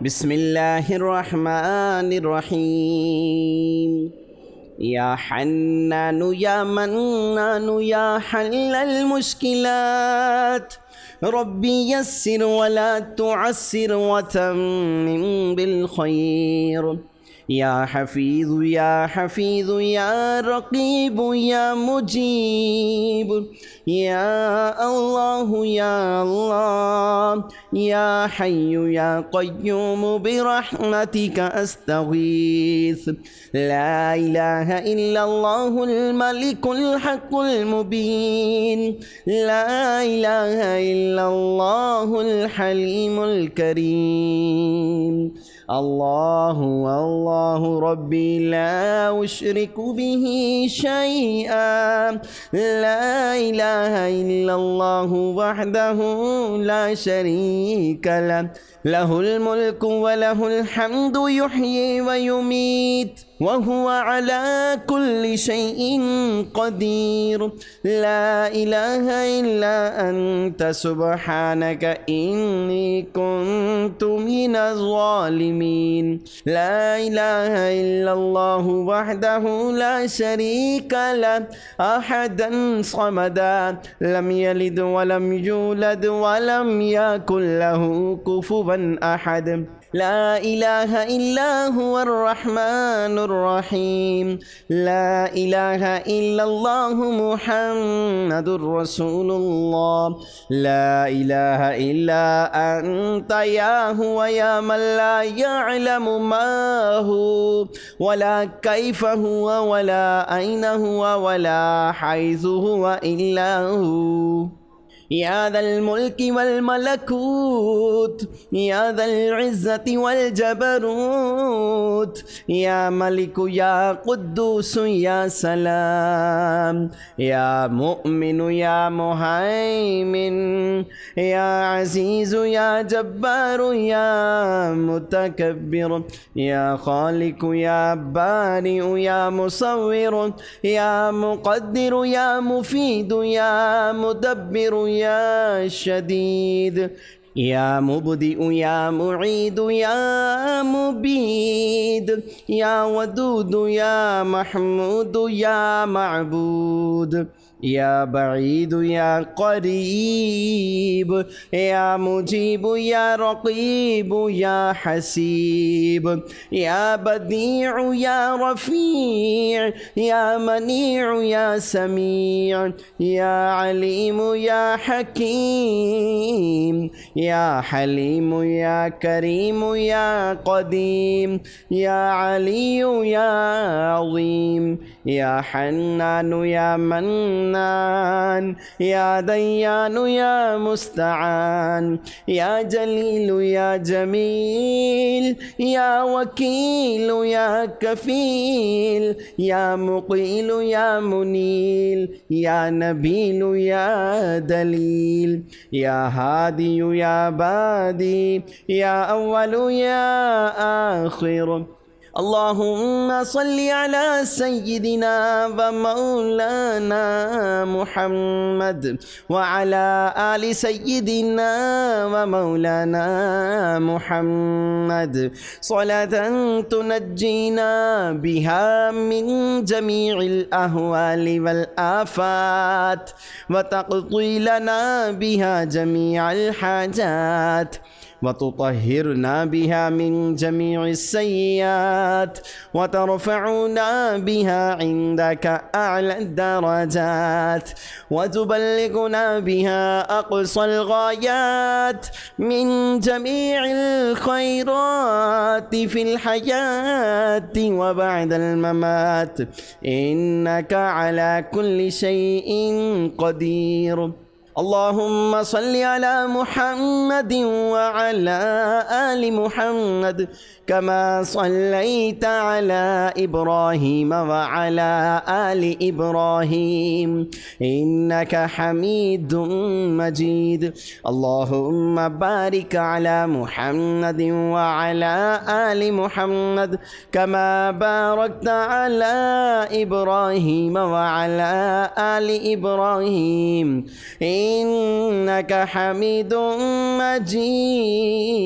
بسم الله الرحمن الرحيم يا حنان يا منان يا حل المشكلات ربي يسر ولا تعسر وتمم بالخير يا حفيظ يا حفيظ يا رقيب يا مجيب يا الله يا الله يا حي يا قيوم برحمتك أستغيث لا إله إلا الله الملك الحق المبين لا إله إلا الله الحليم الكريم الله الله ربي لا أشرك به شيئا لا إله إلا الله وحده لا شريك له له الملك وله الحمد يحيي ويميت وهو على كل شيء قدير لا إله إلا أنت سبحانك إني كنت من الظالمين لا إله إلا الله وحده لا شريك له أحدا صمدا لم يلد ولم يولد ولم يكن له كفوا أحد لا إله إلا هو الرحمن الرحيم لا إله إلا الله محمد رسول الله لا إله إلا أنت يا هو يا من لا يعلم ما هو ولا كيف هو ولا أين هو ولا حيث هو إلا هو يا ذا الملك والملكوت يا ذا العزة والجبروت يا ملك يا قدوس يا سلام يا مؤمن يا مهيمن يا عزيز يا جبار يا متكبر يا خالق يا بارئ يا مصور يا مقدر يا مفيد يا مدبر يا شديد يا مبدئ يا معيد يا مبيد يا ودود يا محمود يا معبود يا بعيد يا قريب يا مجيب يا رقيب يا حسيب يا بديع يا رفيع يا منيع يا سميع يا عليم يا حكيم يا حليم يا كريم يا قديم يا علي يا عظيم يا حنان يا منان يا ديان يا مستعان يا جليل يا جميل يا وكيل يا كفيل يا مقيل يا منيل يا نبيل يا دليل يا هادي يا بادي يا أول يا آخر اللهم صل على سيدنا ومولانا محمد وعلى آل سيدنا ومولانا محمد صلاة تنجينا بها من جميع الأهوال والآفات وتقضي لنا بها جميع الحاجات وتطهرنا بها من جميع السيئات وترفعنا بها عندك أعلى الدرجات وتبلغنا بها أقصى الغايات من جميع الخيرات في الحياة وبعد الممات إنك على كل شيء قدير اللهم صل على محمد وعلى آل محمد كما صليت على إبراهيم وعلى آل إبراهيم إنك حميد مجيد اللهم بارك على محمد وعلى آل محمد كما باركت على إبراهيم وعلى آل إبراهيم إنك حميد مجيد.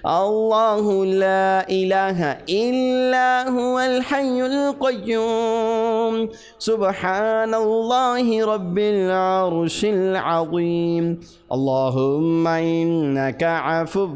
الله لا إله إلا هو الحي القيوم سبحان الله رب العرش العظيم. اللهم إنك عفو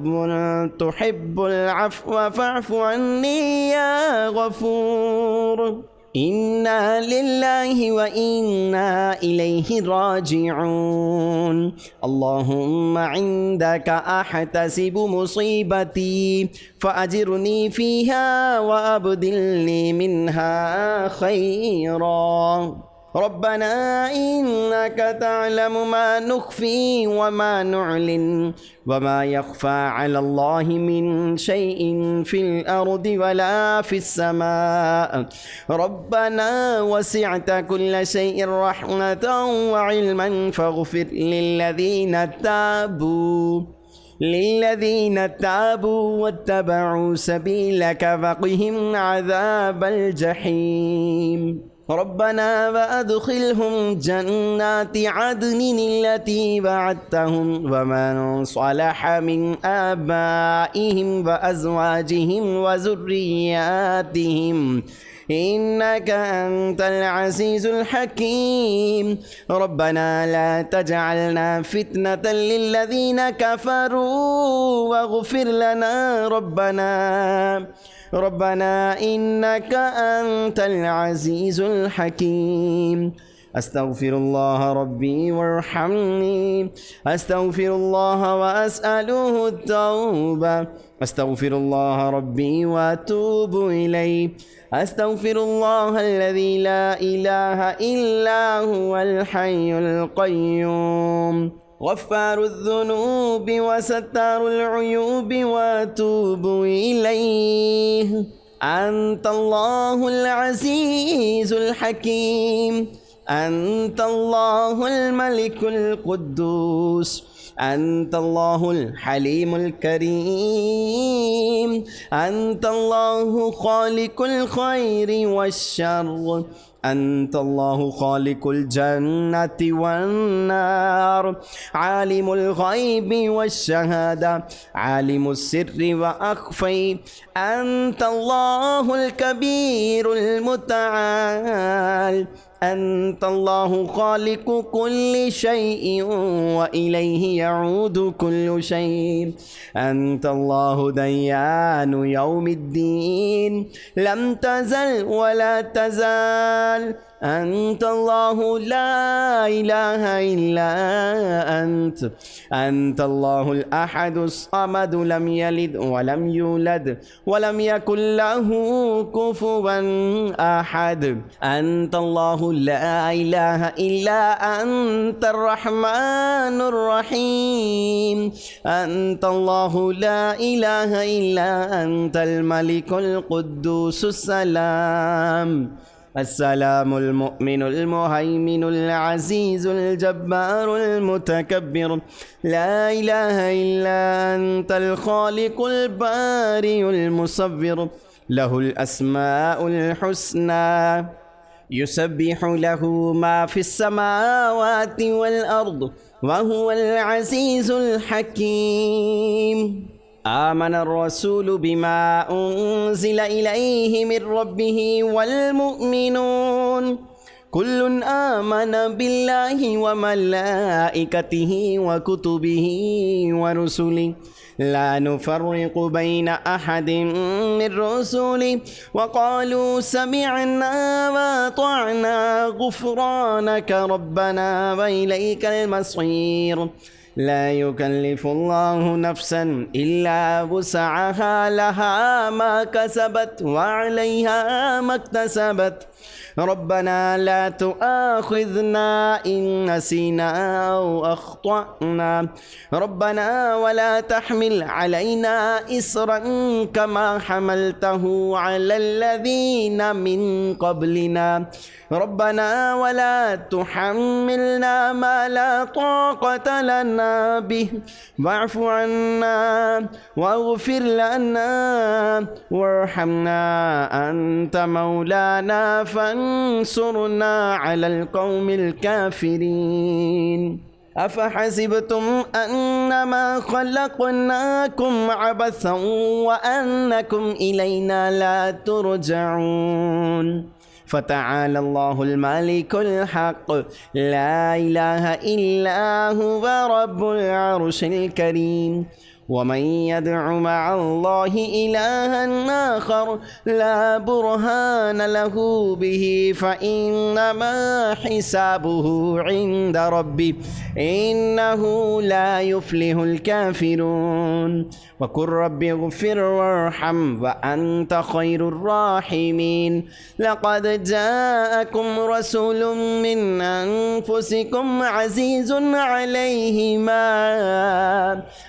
تحب العفو فاعف عني يا غفور. إنا لله وإنا إليه راجعون. اللهم عندك أحتسب مصيبتي فأجرني فيها وأبدلني منها خيرا. ربنا إنك تعلم ما نخفي وما نعلن وما يخفى على الله من شيء في الأرض ولا في السماء. ربنا وسعت كل شيء رحمة وعلما فاغفر للذين تابوا واتبعوا سبيلك فقهم عذاب الجحيم. ربنا وأدخلهم جنات عدن التي وعدتهم ومن صلح من آبائهم وأزواجهم وذرياتهم إنك أنت العزيز الحكيم. ربنا لا تجعلنا فتنة للذين كفروا واغفر لنا ربنا إنك أنت العزيز الحكيم. أستغفر الله ربي وارحمني. أستغفر الله وأسأله التوبة. أستغفر الله ربي وأتوب إليه. أستغفر الله الذي لا إله إلا هو الحي القيوم غفار الذنوب وستار العيوب وأتوب إليه. أنت الله العزيز الحكيم. أنت الله الملك القدوس. أنت الله الحليم الكريم. أنت الله خالق الخير والشر. أنت الله خالق الجنة والنار. عالم الغيب والشهادة. عالم السر وأخفي. أنت الله الكبير المتعال. أنت الله خالق كل شيء وإليه يعود كل شيء. أنت الله ديان يوم الدين لم تزل ولا تزال. أنت الله لا إله إلا أنت. أنت الله الأحد الصمد لم يلد ولم يولد ولم يكن له كفوا أحد. أنت الله لا إله إلا أنت الرحمن الرحيم. أنت الله لا إله إلا أنت الملك القدوس السلام. السلام المؤمن المهيمن العزيز الجبار المتكبر. لا إله إلا أنت الخالق البارئ المصور. له الأسماء الحسنى يسبح له ما في السماوات والأرض وهو العزيز الحكيم. آمن الرسول بما أنزل إليه من ربه والمؤمنون كل آمن بالله وملائكته وكتبه ورسله لا نفرق بين أحد من رسله وقالوا سمعنا وأطعنا غفرانك ربنا وإليك المصير. لا يكلف الله نفسا إلا وسعها لها ما كسبت وعليها ما اكتسبت. ربنا لا تؤاخذنا إن نسينا أو أخطأنا. ربنا ولا تحمل علينا إصرا كما حملته على الذين من قبلنا. ربنا ولا تحملنا ما لا طاقة لنا آمنا به واعف عنا واغفر لنا وارحمنا أنت مولانا فانصرنا على القوم الكافرين أفحسبتم أنما خلقناكم عبثا وأنكم إلينا لا ترجعون فتعالى الله الملك الحق لا إله إلا هو رب العرش الكريم ومن يدع مع الله إلها آخر لا برهان له به فإنما حسابه عند ربه إنه لا يفلح الكافرون وقل رب اغفر وارحم وأنت خير الراحمين لقد جاءكم رسول من أنفسكم عزيز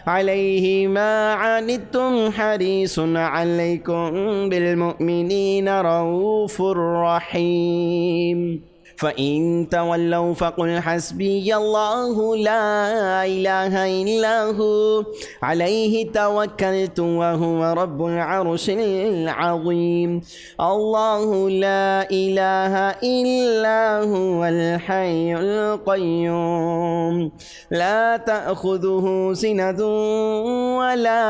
عليه ما عنتم حريص عليكم بالمؤمنين رؤوف رحيم فإن تولوا فقل حسبي الله لا إله إلا هو عليه توكلت وهو رب العرش العظيم الله لا إله إلا هو الحي القيوم لا تأخذه سنة ولا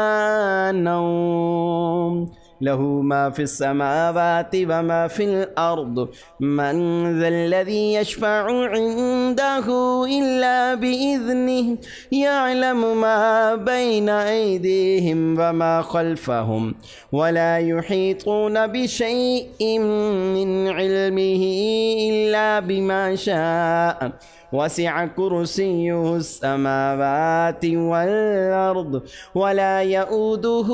نوم له ما في السماوات وما في الأرض من ذا الذي يشفع عنده إلا بإذنه يعلم ما بين أيديهم وما خلفهم ولا يحيطون بشيء من علمه إلا بما شاء وسع كرسيه السماوات والأرض ولا يؤوده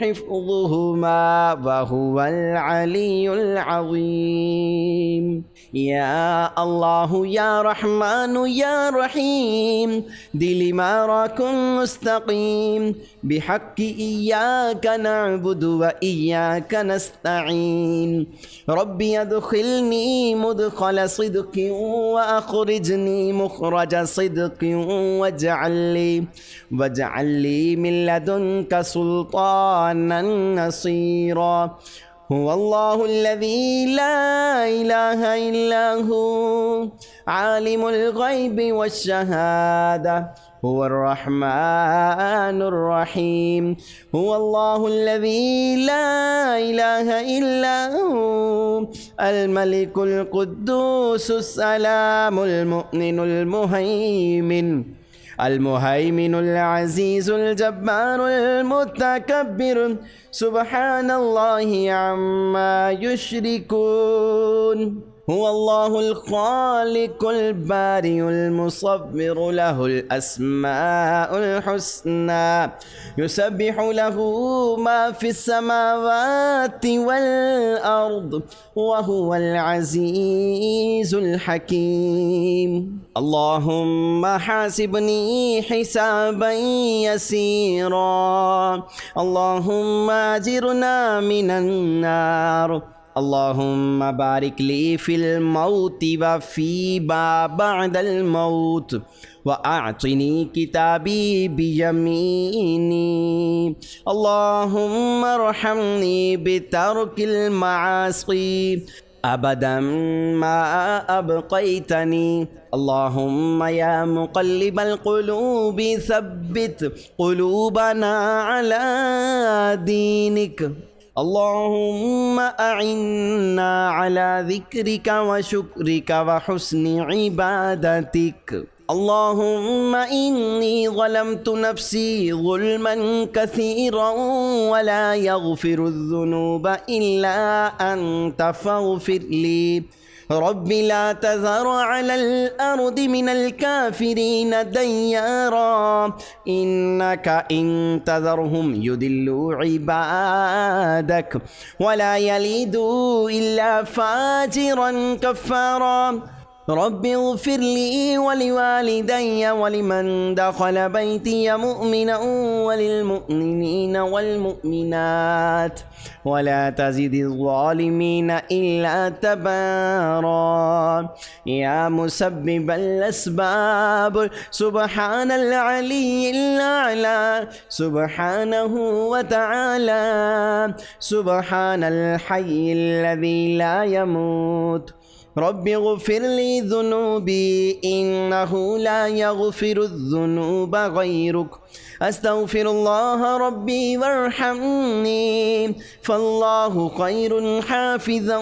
حفظهما وهو العلي العظيم يا الله يا رحمن يا رحيم دل ما راكم مستقيم بحق إياك نعبد وإياك نستعين ربي أدخلني مدخل صدق وأخرجني مخرج صدق واجعل لي من لدنك سلطانا نصيرا هو الله الذي لا إله إلا هو عالم الغيب والشهادة هو الرحمن الرحيم هو الله الذي لا إله إلا هو الملك القدوس السلام المؤمن المهيمن العزيز الجبار المتكبر سبحان الله عما يشركون هو الله الخالق البارئ المصور له الأسماء الحسنى يسبح له ما في السماوات والأرض وهو العزيز الحكيم اللهم حاسبني حسابا يسيرا اللهم أجرنا من النار اللهم بارك لي في الموت وفيما بعد الموت وأعطني كتابي بيميني اللهم ارحمني بترك المعاصي أبدا ما أبقيتني اللهم يا مقلب القلوب ثبت قلوبنا على دينك اللهم أعنا على ذكرك وشكرك وحسن عبادتك اللهم إني ظلمت نفسي ظلما كثيرا ولا يغفر الذنوب إلا أنت فاغفر لي رب لا تذر على الأرض من الكافرين ديارا إنك إن تذرهم يضلوا عبادك ولا يلدوا إلا فاجرا كفارا رب اغفر لي ولوالدي ولمن دخل بيتي مؤمنا وللمؤمنين والمؤمنات ولا تزد الظالمين إلا تبارا يا مسبب الأسباب سبحان العلي الأعلى سبحانه وتعالى سبحان الحي الذي لا يموت رب اغفر لي ذنوبي إنه لا يغفر الذنوب غيرك أستغفر الله ربي وارحمني فالله خير حافظا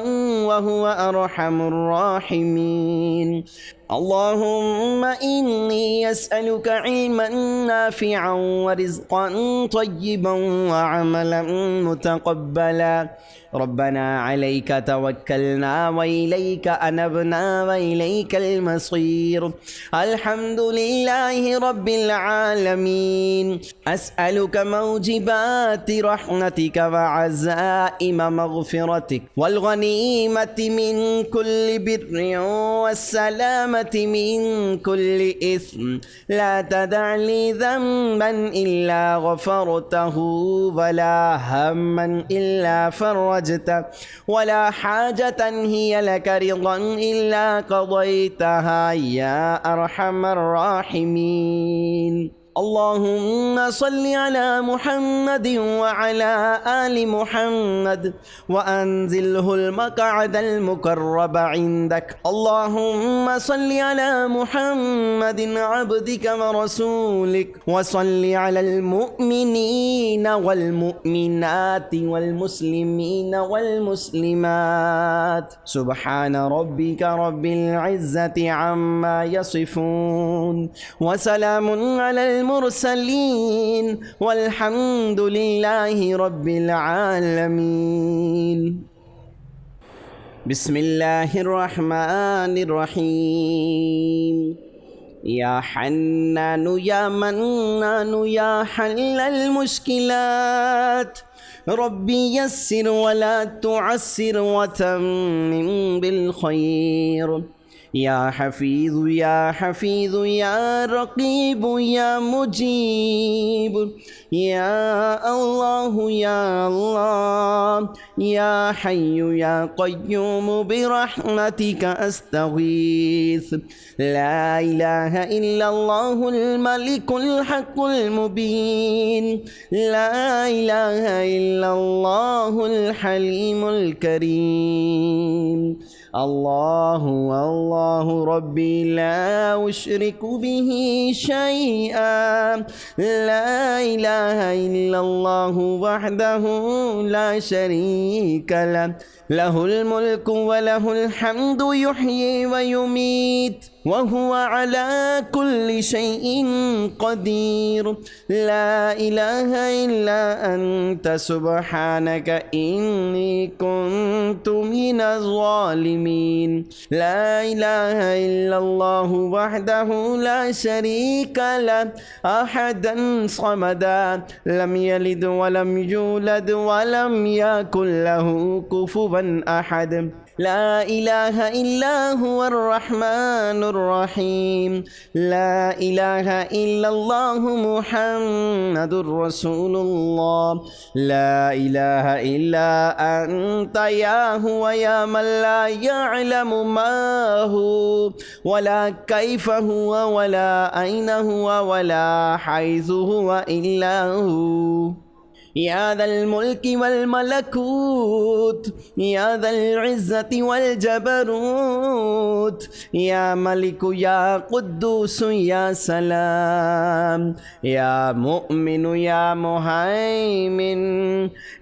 وهو أرحم الراحمين اللهم إني أسألك علما نافعا ورزقا طيبا وعملا متقبلا ربنا عليك توكلنا وإليك أنبنا وإليك المصير الحمد لله رب العالمين أسألك موجبات رحمتك وعزائم مغفرتك والغنيمة من كل بر والسلامة من كل إثم لا تدع لي ذنبا إلا غفرته ولا هما إلا فرجته ولا حاجة هي لك رضا إلا قضيتها يا أرحم الراحمين اللهم صل على محمد وعلى آل محمد وأنزله المقعد المقرب عندك اللهم صل على محمد عبدك ورسولك وصل على المؤمنين والمؤمنات والمسلمين والمسلمات سبحان ربك رب العزة عما يصفون وسلام على المرسلين والحمد لله رب العالمين بسم الله الرحمن الرحيم يا حنان يا منان يا حل المشكلات ربي يسر ولا تعسر وتمم بالخير يا حفيظ يا حفيظ يا رقيب يا مجيب يا الله يا الله يا حي يا قيوم برحمتك أستغيث لا إله إلا الله الملك الحق المبين لا إله إلا الله الحليم الكريم الله الله ربي لا أشرك به شيئا لا إله إلا الله وحده لا شريك له له الملك وله الحمد يحيي ويميت وهو على كل شيء قدير لا إله إلا أنت سبحانك إني كنت من الظالمين لا إله إلا الله وحده لا شريك له أحدا صمدا لم يلد ولم يولد ولم يكن له كفوا أحد لا إله إلا هو الرحمن الرحيم لا إله إلا الله محمد رسول الله لا إله إلا أنت يا هو يا من لا يعلم ما هو ولا كيف هو ولا أين هو ولا حيث هو إلا هو يا ذا الملك والملكوت يا ذا العزة والجبروت يا ملك يا قدوس يا سلام يا مؤمن يا مهيمن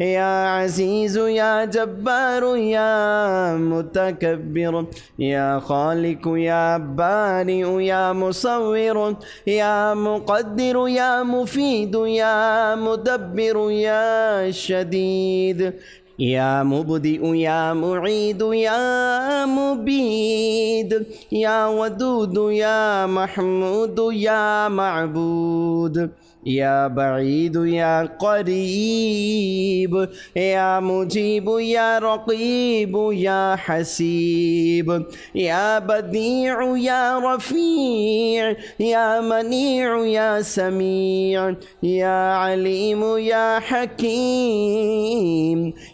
يا عزيز يا جبار يا متكبر يا خالق يا بارئ يا مصور يا مقدر يا مفيد يا مدبر يا شديد يا مبدئ يا معيد يا مبيد يا ودود يا محمود يا معبود يا بعيد يا قريب يا مجيب يا رقيب يا حسيب يا بديع يا رفيع يا منيع يا سميع يا عليم يا حكيم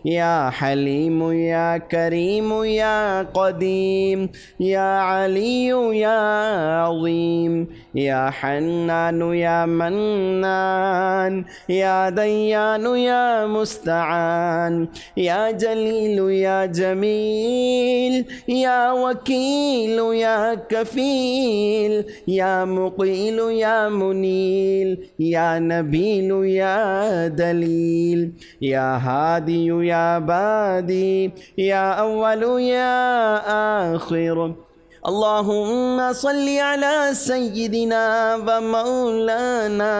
يا حليم يا كريم يا قديم يا علي يا عظيم يا حنان يا منان يا ديان يا مستعان يا جليل يا جميل يا وكيل يا كفيل يا مقيل يا منيل يا نبيل يا دليل يا هادي يا بادي يا أول يا آخر. اللهم صل على سيدنا ومولانا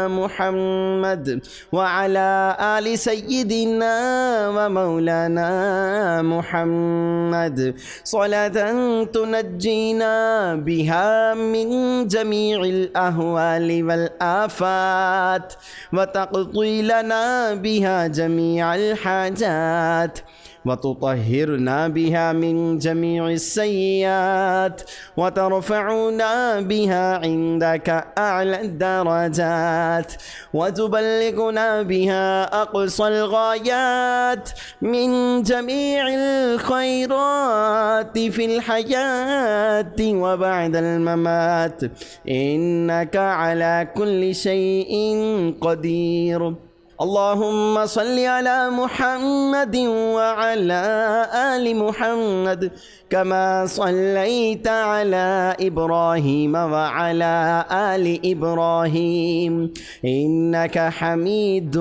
محمد وعلى آل سيدنا ومولانا محمد صلاة تنجينا بها من جميع الأهوال والآفات وتقضي لنا بها جميع الحاجات وتطهرنا بها من جميع السيئات وترفعنا بها عندك أعلى الدرجات وتبلغنا بها أقصى الغايات من جميع الخيرات في الحياة وبعد الممات إنك على كل شيء قدير. اللهم صل على محمد وعلى آل محمد كما صليت على إبراهيم وعلى آل إبراهيم إنك حميد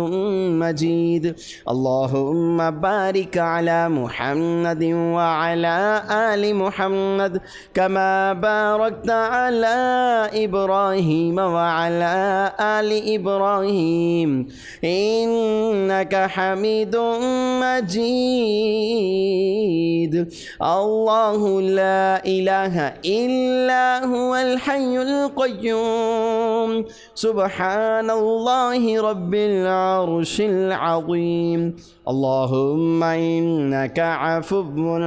مجيد. اللهم بارك على محمد وعلى آل محمد كما باركت على إبراهيم وعلى آل إبراهيم إنك حميد مجيد. الله لا إله إلا هو الحي القيوم سبحان الله رب العرش العظيم. اللهم إنك عفو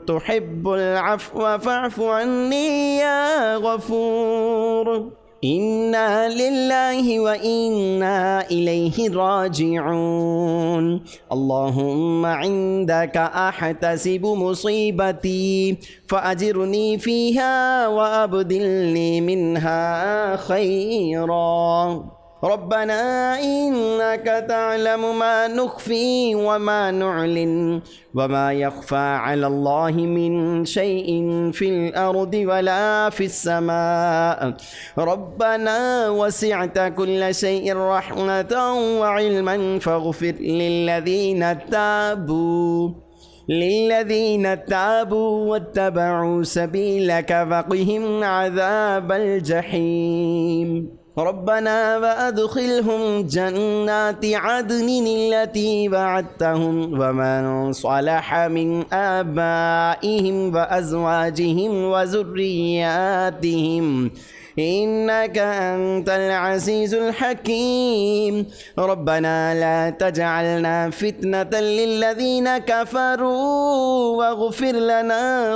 تحب العفو فاعف عني يا غفور. إنا لله وإنا إليه راجعون. اللهم عندك أحتسب مصيبتي فأجرني فيها وأبدلني منها خيرا. ربنا إنك تعلم ما نخفي وما نعلن وما يخفى على الله من شيء في الأرض ولا في السماء. ربنا وسعت كل شيء رحمة وعلما فاغفر للذين تابوا واتبعوا سبيلك فقهم عذاب الجحيم. ربنا وأدخلهم جنات عدن التي وعدتهم ومن صلح من آبائهم وأزواجهم وذرياتهم إنك أنت العزيز الحكيم. ربنا لا تجعلنا فتنة للذين كفروا واغفر لنا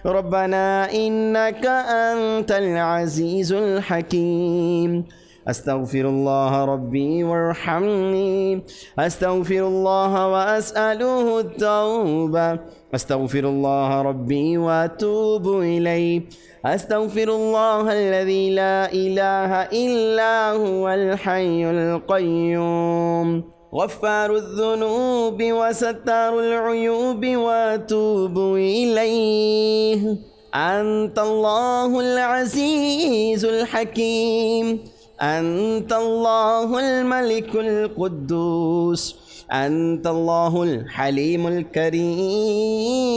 ربنا إنك أنت العزيز الحكيم. أستغفر الله ربي وارحمني. أستغفر الله وأسأله التوبة. أستغفر الله ربي وأتوب إليه. أستغفر الله الذي لا إله إلا هو الحي القيوم غفار الذنوب وستار العيوب وأتوب إليه. أنت الله العزيز الحكيم. أنت الله الملك القدوس. أنت الله الحليم الكريم.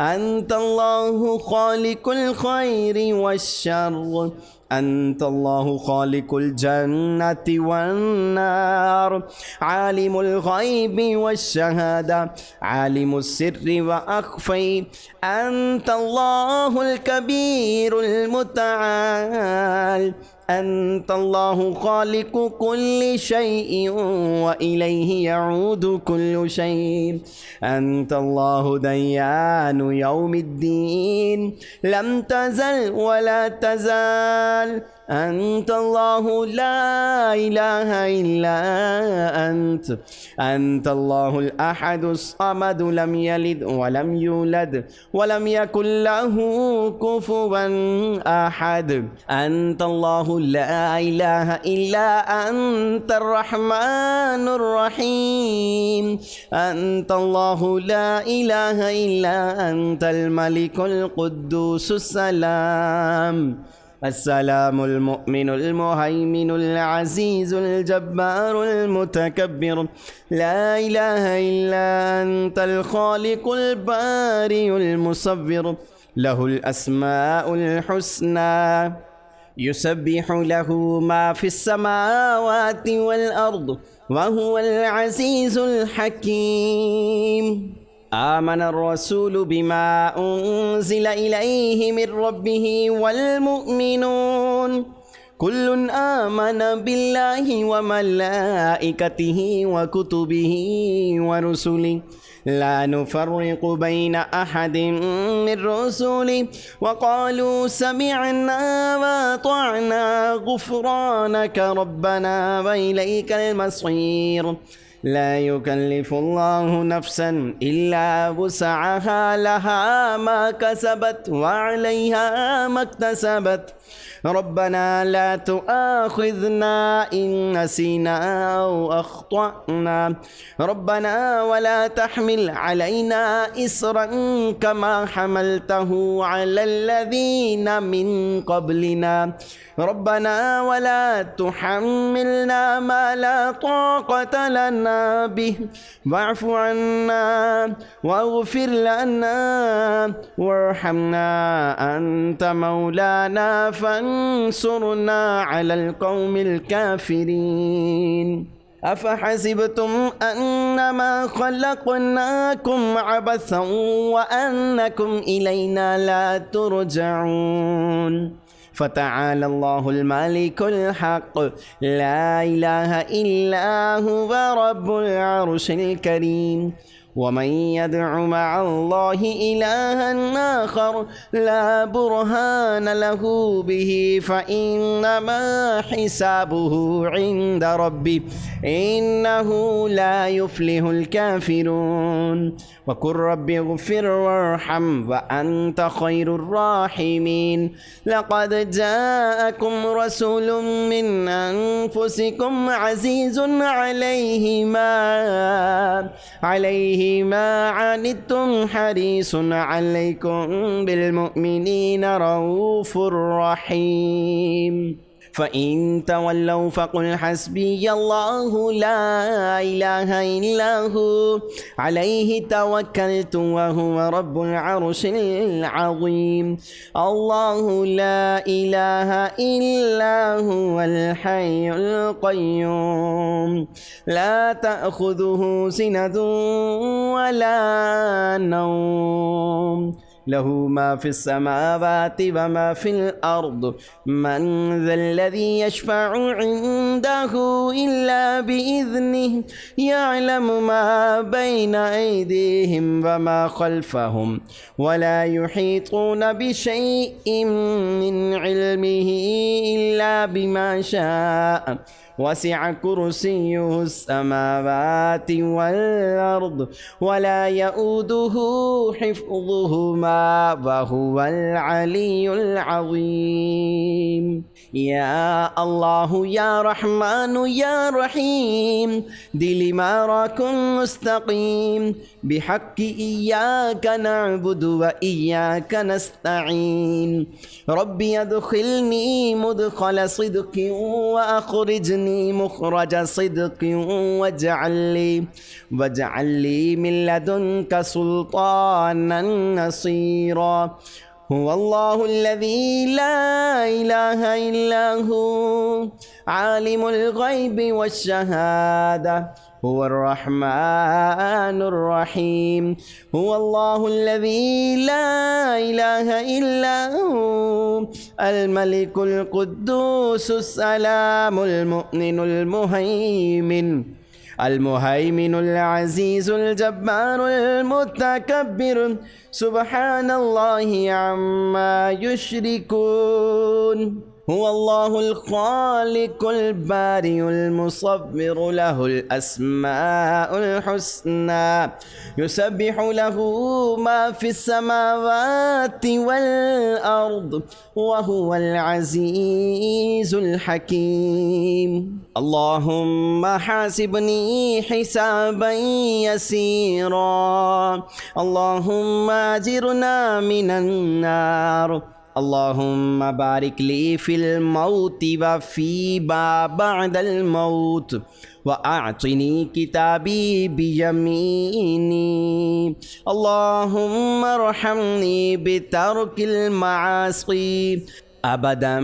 أنت الله خالق الخير والشر. أنت الله خالق الجنة والنار. عالم الغيب والشهادة. عالم السر وأخفي. أنت الله الكبير المتعال. أنت الله خالق كل شيء وإليه يعود كل شيء. أنت الله ديان يوم الدين، لم تزل ولا تزال. أنت الله لا إله إلا أنت. أنت الله الأحد الصمد، لم يلد ولم يولد ولم يكن له كفوا أحد. أنت الله لا إله إلا أنت الرحمن الرحيم. أنت الله لا إله إلا أنت الملك القدوس السلام. السلام المؤمن المهيمن العزيز الجبار المتكبر. لا إله إلا أنت الخالق البارئ المصور. له الأسماء الحسنى، يسبح له ما في السماوات والأرض، وهو العزيز الحكيم. آمن الرسول بما أنزل إليه من ربه والمؤمنون كل آمن بالله وملائكته وكتبه ورسله لا نفرق بين أحد من رسله وقالوا سمعنا وأطعنا غفرانك ربنا وإليك المصير. لا يكلف الله نفسا إلا وسعها، لها ما كسبت وعليها ما اكتسبت. ربنا لا تؤاخذنا إن نسينا أو أخطأنا. ربنا ولا تحمل علينا إصرا كما حملته على الذين من قبلنا. ربنا ولا تحملنا ما لا طاقة لنا به، واعف عنا واغفر لنا وارحمنا أنت مولانا فانصرنا على القوم الكافرين. أفحسبتم أنما خلقناكم عبثا وأنكم إلينا لا ترجعون. فتعالى الله الملك الحق، لا إله إلا هو رب العرش الكريم. ومن يدع مع الله إلها آخر لا برهان له به فإنما حسابه عند ربه إنه لا يفلح الكافرون. وقل رب اغفر وارحم وأنت خير الراحمين. لقد جاءكم رسول من أنفسكم عزيز عليه ما عنتم حريص عليكم بالمؤمنين رؤوف رحيم. فإن تولوا فقل حسبي الله لا إله إلا هو عليه توكلت وهو رب العرش العظيم. الله لا إله إلا هو الحي القيوم لا تأخذه سنة ولا نوم له ما في السماوات وما في الأرض. من ذا الذي يشفع عنده إلا بإذنه يعلم ما بين أيديهم وما خلفهم ولا يحيطون بشيء من علمه إلا بما شاء. وسع كرسيه السماوات والأرض ولا يؤوده حفظهما وهو العلي العظيم. يا الله يا رحمن يا رحيم دل ما راكم مستقيم بحق إياك نعبد وإياك نستعين. ربي أدخلني مدخل صدق وأخرجني مخرج صدق واجعل لي من لدنك سلطانا نصيرا. هو الله الذي لا إله إلا هو عالم الغيب والشهادة هو الرحمن الرحيم. هو الله الذي لا إله إلا هو الملك القدوس السلام المؤمن المهيمن العزيز الجبار المتكبر سبحان الله عما يشركون. هو الله الخالق البارئ المصور له الأسماء الحسنى يسبح له ما في السماوات والأرض وهو العزيز الحكيم. اللهم حاسبني حسابا يسيرا اللهم أجرنا من النار. اللهم بارك لي في الموت وفيما بعد الموت وأعطني كتابي بيميني. اللهم ارحمني بترك المعاصي أبدا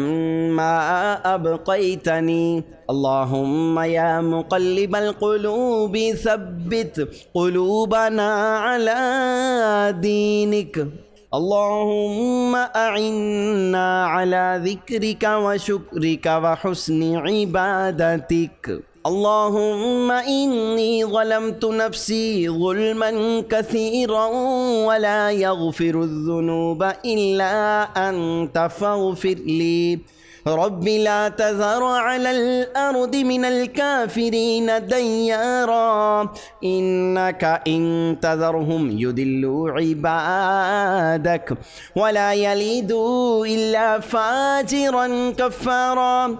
ما أبقيتني. اللهم يا مقلب القلوب ثبت قلوبنا على دينك. اللهم أعنا على ذكرك وشكرك وحسن عبادتك. اللهم إني ظلمت نفسي ظلما كثيرا ولا يغفر الذنوب إلا أنت فاغفر لي. رب لا تذر على الأرض من الكافرين ديارا إنك إن تذرهم يضلوا عبادك ولا يلدوا إلا فاجرا كفارا.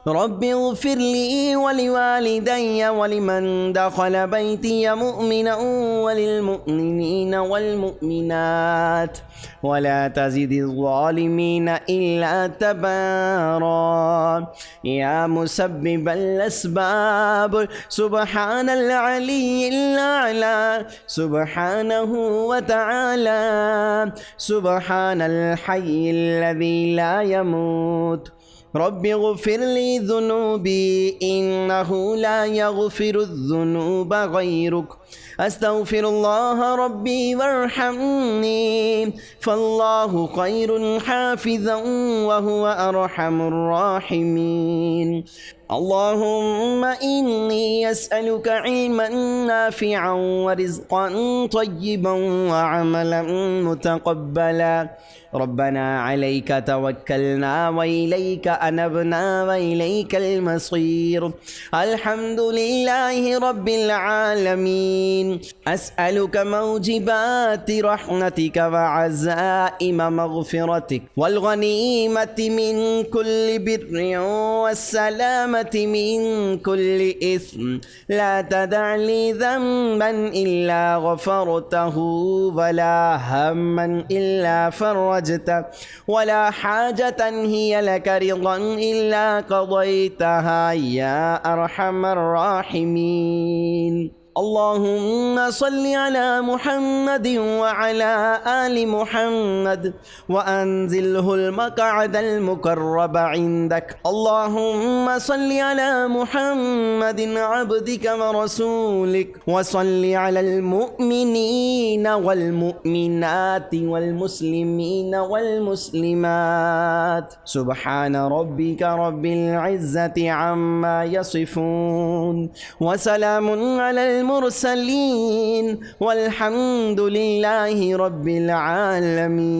رب اغفر لي ولوالدي ولمن دخل بيتي مؤمنا وللمؤمنين والمؤمنات ولا تزد الظالمين إلا تبارا. يا مسبب الأسباب سبحان العلي الأعلى سبحانه وتعالى سبحان الحي الذي لا يموت. رب اغفر لي ذنوبي إنه لا يغفر الذنوب غيرك. أستغفر الله ربي وارحمني فالله خير حافظا وهو أرحم الراحمين. اللهم إني أسألك علما نافعا ورزقا طيبا وعملا متقبلا. ربنا عليك توكلنا وإليك أنبنا وإليك المصير. الحمد لله رب العالمين. أسألك موجبات رحمتك وعزائم مغفرتك والغنيمة من كل بر والسلامة من كل إثم. لا تدع لي ذنبا إلا غفرته ولا هما إلا فرجته ولا حاجة هي لك رضا إلا قضيتها يا أرحم الراحمين. اللهم صل على محمد وعلى آل محمد وأنزله المقعد المقرب عندك. اللهم صل على محمد عبدك ورسولك وصل على المؤمنين والمؤمنات والمسلمين والمسلمات. سبحان ربك رب العزة عما يصفون وسلام على المرسلين والحمد لله رب العالمين.